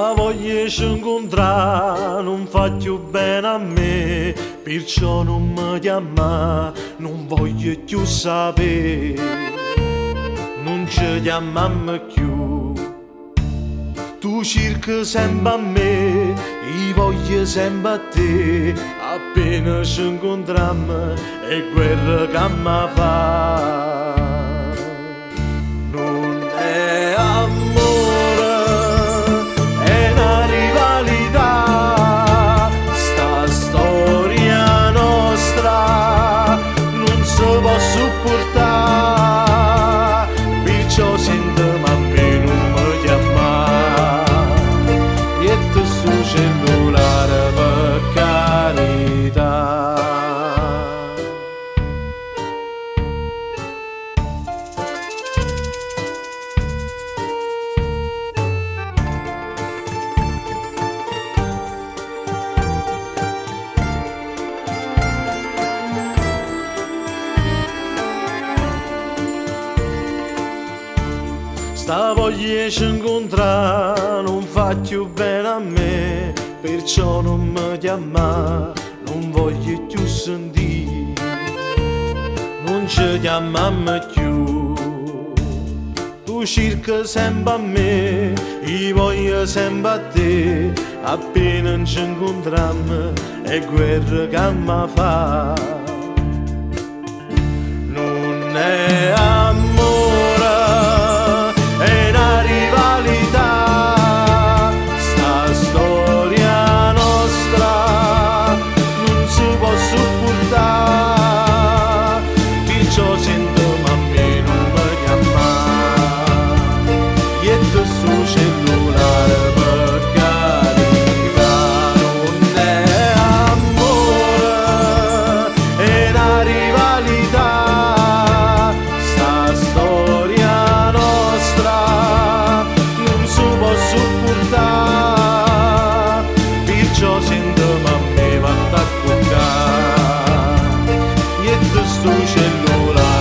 Sta voglia ci incontrare non fa più bene a me, perciò non mi chiama, non voglio più sapere, non ci chiamammo più. Tu cerchi sempre a me, io voglio sempre a te, appena ci incontriamo è guerra che mi fa. Non è amore, è una rivalità, sta storia nostra non si può supportare, perciò sentiamo a me non mi chiamare, e tu sul cellulare per carità. Sta voglia ci incontrare non fa più bene a me, perciò non mi chiama, non voglio più sentire, non ci chiamammo più. Tu cerchi sempre a me, io voglio sempre a te, appena ci incontriamo è guerra che mi fa. Non è amore, è una rivalità, sta storia nostra non si può supportare, perciò sentiamo a me non mi chiamare, e tu sul cellulare per carità. Non è amore, è una rivalità, sta storia nostra non si può supportare, perciò sentiamo a me va a toccare, e tu sto cellulare